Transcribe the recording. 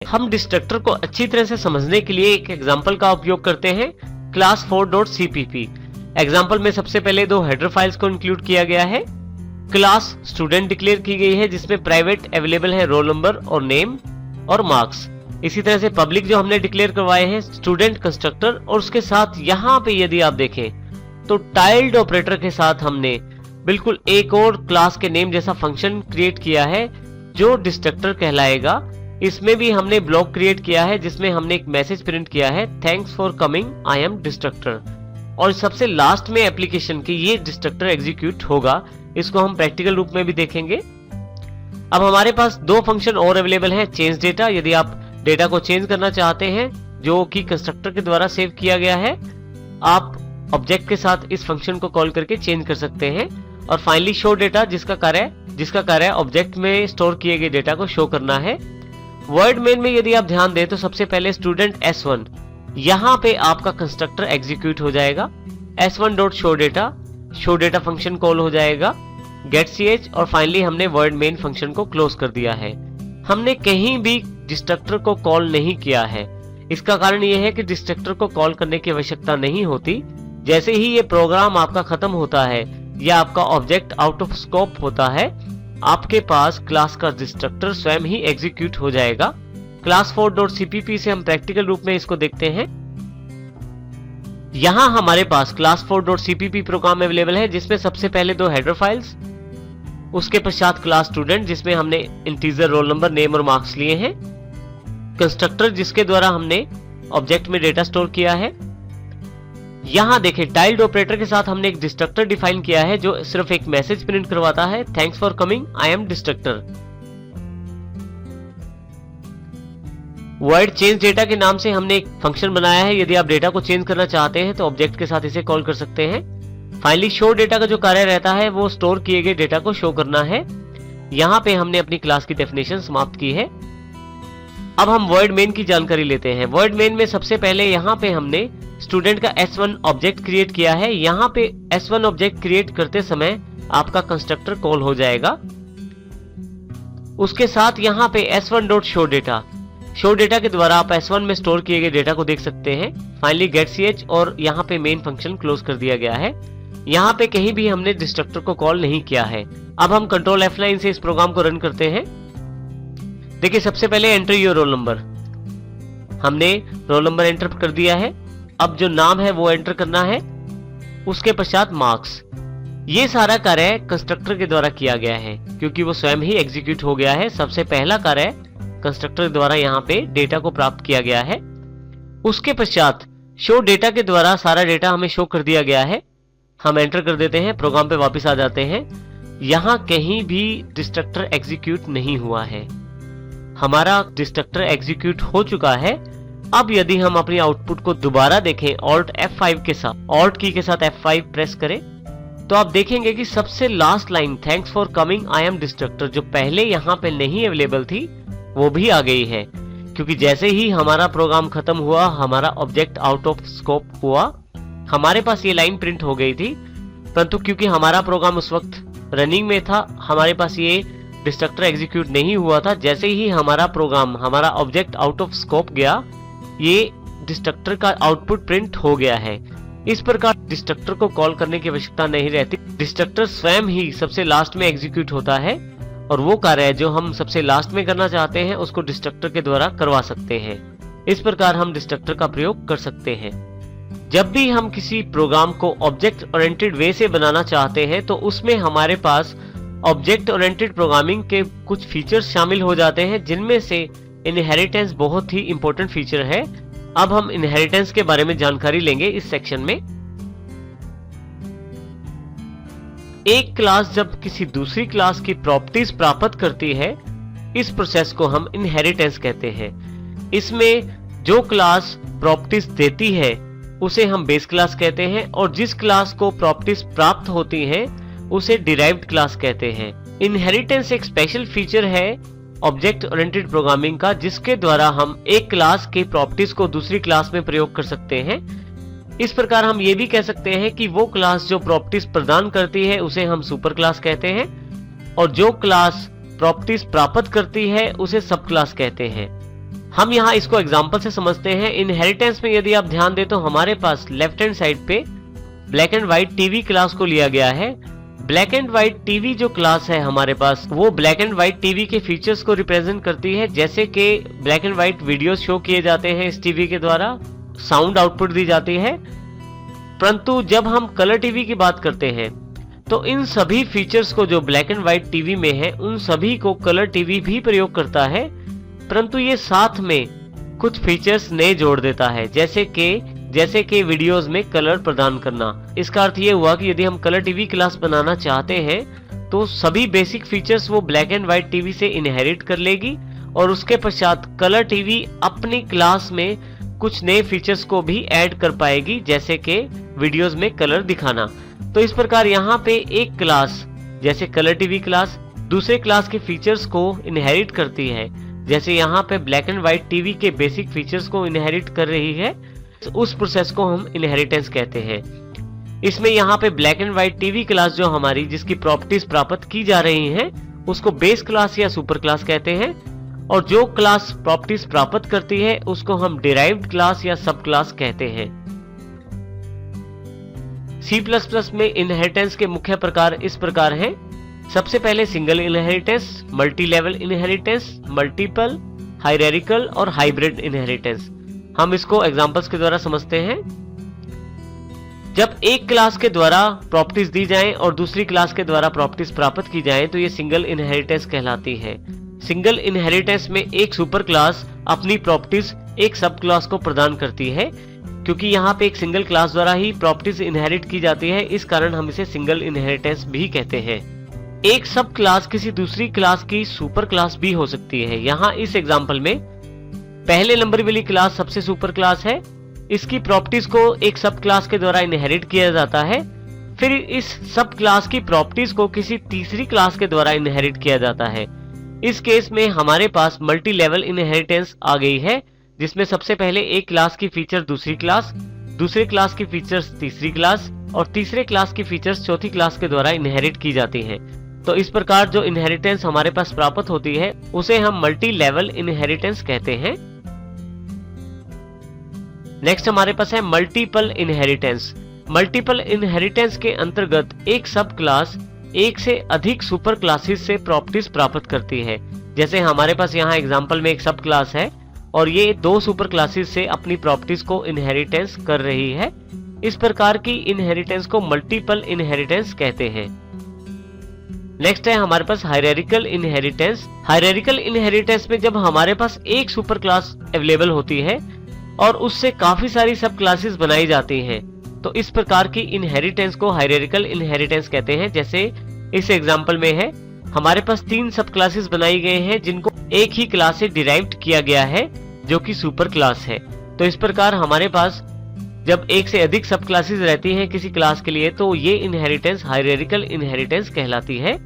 हम डिस्ट्रक्टर को अच्छी तरह से समझने के लिए एक एग्जांपल का उपयोग करते हैं, क्लास 4.cpp। एग्जांपल में सबसे पहले दो हेडर फाइल्स को इंक्लूड किया गया है। क्लास स्टूडेंट डिक्लेयर की गई है जिसमें प्राइवेट अवेलेबल है रोल नंबर और नेम और मार्क्स। इसी तरह से पब्लिक जो हमने डिक्लेयर करवाए हैं स्टूडेंट कंस्ट्रक्टर, और उसके साथ यहाँ पे यदि आप देखें तो टाइल्ड ऑपरेटर के साथ हमने बिल्कुल एक और क्लास के नेम जैसा फंक्शन क्रिएट किया है जो डिस्ट्रक्टर कहलाएगा। इसमें भी हमने ब्लॉक क्रिएट किया है जिसमें हमने एक मैसेज प्रिंट किया है, thanks for coming I am destructor. और सबसे लास्ट में एप्लीकेशन की ये डिस्ट्रक्टर एग्जीक्यूट होगा, इसको हम प्रैक्टिकल रूप में भी देखेंगे। अब हमारे पास दो फंक्शन और अवेलेबल हैं, चेंज डेटा, यदि आप डेटा को चेंज करना चाहते हैं जो कि कंस्ट्रक्टर के द्वारा सेव किया गया है, आप ऑब्जेक्ट के साथ इस फंक्शन को कॉल करके चेंज कर सकते हैं। और फाइनली शो डेटा, जिसका कार्य ऑब्जेक्ट में स्टोर किए गए डेटा को शो करना है। वर्ड मेन में यदि आप ध्यान दें तो सबसे पहले स्टूडेंट S1, यहाँ पे आपका कंस्ट्रक्टर एग्जीक्यूट हो जाएगा। S1.show डेटा फंक्शन कॉल हो जाएगा, getch, और फाइनली हमने वर्ड मेन फंक्शन को क्लोज कर दिया है। हमने कहीं भी डिस्ट्रक्टर को कॉल नहीं किया है। इसका कारण यह है कि डिस्ट्रक्टर को कॉल करने की आवश्यकता नहीं होती। जैसे ही ये प्रोग्राम आपका खत्म होता है या आपका ऑब्जेक्ट आउट ऑफ स्कोप होता है, आपके पास क्लास का डिस्ट्रक्टर स्वयं ही एग्जीक्यूट हो जाएगा। क्लास 4.cpp से हम प्रैक्टिकल रूप में इसको देखते हैं। यहां हमारे पास क्लास 4.cpp प्रोग्राम अवेलेबल है जिसमें सबसे पहले दो हेडर फाइल्स, उसके पश्चात क्लास स्टूडेंट जिसमें हमने इंटीजर रोल नंबर, नेम और मार्क्स लिए हैं, कंस्ट्रक्टर जिसके द्वारा हमने ऑब्जेक्ट में डेटा स्टोर किया है। यहां देखें टाइल्ड ऑपरेटर के साथ हमने एक डिस्ट्रक्टर डिफाइन किया है जो सिर्फ एक मैसेज प्रिंट करवाता है, thanks for coming I am destructor. Word change data के नाम से हमने एक फंक्शन बनाया है, यदि आप डेटा को चेंज करना चाहते हैं तो ऑब्जेक्ट के साथ इसे कॉल कर सकते हैं। फाइनली शो डेटा का जो कार्य रहता है वो स्टोर किए गए डेटा को शो करना है। यहां पे हमने अपनी क्लास की डेफिनेशन समाप्त की है। अब हम वर्ड मेन की जानकारी लेते हैं। वर्ड मेन में सबसे पहले यहाँ पे हमने स्टूडेंट का S1 ऑब्जेक्ट क्रिएट किया है। यहाँ पे S1 ऑब्जेक्ट क्रिएट करते समय आपका कंस्ट्रक्टर कॉल हो जाएगा। उसके साथ यहाँ पे S1.show डेटा के द्वारा आप S1 में स्टोर किए गए डेटा को देख सकते हैं। फाइनली getch, और यहाँ पे मेन फंक्शन क्लोज कर दिया गया है। यहाँ पे कहीं भी हमने डिस्ट्रक्टर को कॉल नहीं किया है। अब हम कंट्रोल F9 से इस प्रोग्राम को रन करते हैं। देखिए सबसे पहले एंटर योर रोल नंबर, हमने रोल नंबर एंटर कर दिया है। अब जो नाम है वो एंटर करना है, उसके पश्चात मार्क्स। ये सारा कार्य कंस्ट्रक्टर के द्वारा किया गया है क्योंकि वो स्वयं ही एग्जीक्यूट हो गया है। सबसे पहला कार्य कंस्ट्रक्टर द्वारा यहाँ पे डेटा को प्राप्त किया गया है। उसके पश्चात शो डेटा के द्वारा सारा डेटा हमें शो कर दिया गया है। हम एंटर कर देते हैं, प्रोग्राम पे वापस आ जाते हैं। यहाँ कहीं भी डिस्ट्रक्टर एग्जीक्यूट नहीं हुआ है, हमारा डिस्ट्रक्टर एग्जीक्यूट हो चुका है। अब यदि हम अपनी आउटपुट को दोबारा देखें ऑल्ट की के साथ F5 प्रेस करें तो आप देखेंगे कि सबसे last line thanks for coming I am destructor जो पहले यहाँ पे नहीं अवेलेबल थी वो भी आ गई है, क्योंकि जैसे ही हमारा प्रोग्राम खत्म हुआ, हमारा ऑब्जेक्ट आउट ऑफ स्कोप हुआ, हमारे पास ये लाइन प्रिंट हो गई थी। परंतु क्योंकि हमारा प्रोग्राम उस वक्त रनिंग में था, हमारे पास ये डिस्ट्रक्टर एग्जीक्यूट नहीं हुआ था। जैसे ही हमारा ऑब्जेक्ट आउट ऑफ स्कोप गया, ये डिस्ट्रक्टर का आउटपुट प्रिंट हो गया है। इस प्रकार डिस्ट्रक्टर को कॉल करने की आवश्यकता नहीं रहती। डिस्ट्रक्टर स्वयं ही सबसे लास्ट में एग्जीक्यूट होता है और वो कार्य जो हम सबसे लास्ट में करना चाहते हैं उसको डिस्ट्रक्टर के द्वारा करवा सकते हैं। इस प्रकार हम डिस्ट्रक्टर का प्रयोग कर सकते हैं। जब भी हम किसी प्रोग्राम को ऑब्जेक्ट ओरिएंटेड वे से बनाना चाहते हैं तो उसमें हमारे पास ऑब्जेक्ट ओरिएंटेड प्रोग्रामिंग के कुछ फीचर्स शामिल हो जाते हैं, जिनमें से इनहेरिटेंस बहुत ही इंपॉर्टेंट फीचर है। अब हम इनहेरिटेंस के बारे में जानकारी लेंगे इस सेक्शन में। एक क्लास जब किसी दूसरी क्लास की प्रॉपर्टीज प्राप्त करती है, इस प्रोसेस को हम इनहेरिटेंस कहते हैं। इसमें जो क्लास प्रॉपर्टीज देती है उसे हम बेस क्लास कहते हैं, और जिस क्लास को प्रॉपर्टीज प्राप्त होती हैं उसे डिराइव्ड क्लास कहते हैं। इनहेरिटेंस एक स्पेशल फीचर है ऑब्जेक्ट ओरिएंटेड प्रोग्रामिंग का, जिसके द्वारा हम एक क्लास के प्रॉपर्टीज को दूसरी क्लास में प्रयोग कर सकते हैं। इस प्रकार हम ये भी कह सकते हैं कि वो क्लास जो प्रॉपर्टीज प्रदान करती है उसे हम सुपर क्लास कहते हैं, और जो क्लास प्रॉपर्टीज प्राप्त करती है उसे सब क्लास कहते हैं। हम यहाँ इसको एग्जांपल से समझते हैं। इनहेरिटेंस में यदि आप ध्यान दें तो हमारे पास लेफ्ट हैंड साइड पे black and white TV class को लिया गया है। ब्लैक एंड व्हाइट टीवी जो क्लास है हमारे पास, वो ब्लैक एंड व्हाइट टीवी के फीचर्स को रिप्रेजेंट करती है, जैसे कि black and white videos show किए जाते हैं इस टीवी के द्वारा, साउंड आउटपुट दी जाती है। परंतु जब हम कलर टीवी की बात करते हैं तो इन सभी फीचर्स को जो ब्लैक एंड व्हाइट टीवी में है उन सभी को कलर टीवी भी प्रयोग करता है, परंतु ये साथ में कुछ फीचर्स नए जोड़ देता है, जैसे कि वीडियोस में कलर प्रदान करना। इसका अर्थ ये हुआ कि यदि हम कलर टीवी क्लास बनाना चाहते हैं तो सभी बेसिक फीचर्स वो ब्लैक एंड व्हाइट टीवी से इनहेरिट कर लेगी और उसके पश्चात कलर टीवी अपनी क्लास में कुछ नए फीचर्स को भी ऐड कर पाएगी, जैसे कि वीडियोस में कलर दिखाना। तो इस प्रकार यहाँ पे एक क्लास जैसे कलर टीवी क्लास दूसरे क्लास के फीचर्स को इनहेरिट करती है, जैसे यहाँ पे ब्लैक एंड व्हाइट टीवी के बेसिक फीचर्स को इनहेरिट कर रही है, उस प्रोसेस को हम इनहेरिटेंस कहते हैं। इसमें यहाँ पे black and white TV class जो हमारी जिसकी प्रॉपर्टीज प्राप्त की जा रही हैं उसको बेस क्लास या सुपर क्लास कहते हैं, और जो क्लास प्रॉपर्टीज प्राप्त करती है उसको हम डिराइव्ड क्लास या सब क्लास कहते हैं। C++ में इनहेरिटेंस के मुख्य प्रकार इस प्रकार हैं। सबसे पहले single inheritance, multi level inheritance, multiple, hierarchical और हाइब्रिड इनहेरिटेंस। हम इसको एग्जांपल्स के द्वारा समझते हैं। जब एक क्लास के द्वारा प्रॉपर्टीज दी जाएं और दूसरी क्लास के द्वारा प्रॉपर्टीज प्राप्त की जाएं तो ये सिंगल इनहेरिटेंस कहलाती है। सिंगल इनहेरिटेंस में एक सुपर क्लास अपनी प्रॉपर्टीज एक सब क्लास को प्रदान करती है, क्योंकि यहाँ पे एक सिंगल क्लास द्वारा ही प्रॉपर्टीज इनहेरिट की जाती है, इस कारण हम इसे सिंगल इनहेरिटेंस भी कहते हैं। एक सब क्लास किसी दूसरी क्लास की सुपर क्लास भी हो सकती है। यहाँ इस एग्जांपल में पहले नंबर वाली क्लास सबसे सुपर क्लास है, इसकी प्रॉपर्टीज को एक सब क्लास के द्वारा इनहेरिट किया जाता है, फिर इस सब क्लास की प्रॉपर्टीज को किसी तीसरी क्लास के द्वारा इनहेरिट किया जाता है। इस केस में हमारे पास मल्टी लेवल इनहेरिटेंस आ गई है, जिसमें सबसे पहले एक क्लास की फीचर दूसरी क्लास, दूसरे क्लास की फीचर्स तीसरी क्लास और तीसरे क्लास की फीचर्स चौथी क्लास के द्वारा इनहेरिट की जाती हैं। तो इस प्रकार जो इनहेरिटेंस हमारे पास प्राप्त होती है उसे हम मल्टी लेवल इनहेरिटेंस कहते हैं। नेक्स्ट हमारे पास है मल्टीपल इनहेरिटेंस। मल्टीपल इनहेरिटेंस के अंतर्गत एक सब क्लास एक से अधिक सुपर क्लासेस से प्रॉपर्टीज प्राप्त करती है। जैसे हमारे पास यहाँ एग्जांपल में एक सब क्लास है और ये दो सुपर क्लासेस से अपनी प्रॉपर्टीज को इनहेरिटेंस कर रही है। इस प्रकार की इनहेरिटेंस को मल्टीपल इनहेरिटेंस कहते हैं। नेक्स्ट है हमारे पास हायरार्किकल इनहेरिटेंस। हायरार्किकल इनहेरिटेंस में जब हमारे पास एक सुपर क्लास अवेलेबल होती है और उससे काफी सारी सब क्लासेस बनाई जाती हैं, तो इस प्रकार की इनहेरिटेंस को हायरार्किकल इनहेरिटेंस कहते हैं। जैसे इस एग्जांपल में है हमारे पास 3 सब क्लासेस बनाई गए हैं जिनको एक ही क्लास से डिराइव्ड किया गया है जो कि सुपर क्लास है। तो इस प्रकार हमारे पास जब एक से अधिक सब क्लासेस रहती हैं किसी क्लास के लिए तो ये इनहेरिटेंस हायरार्किकल इनहेरिटेंस कहलाती है।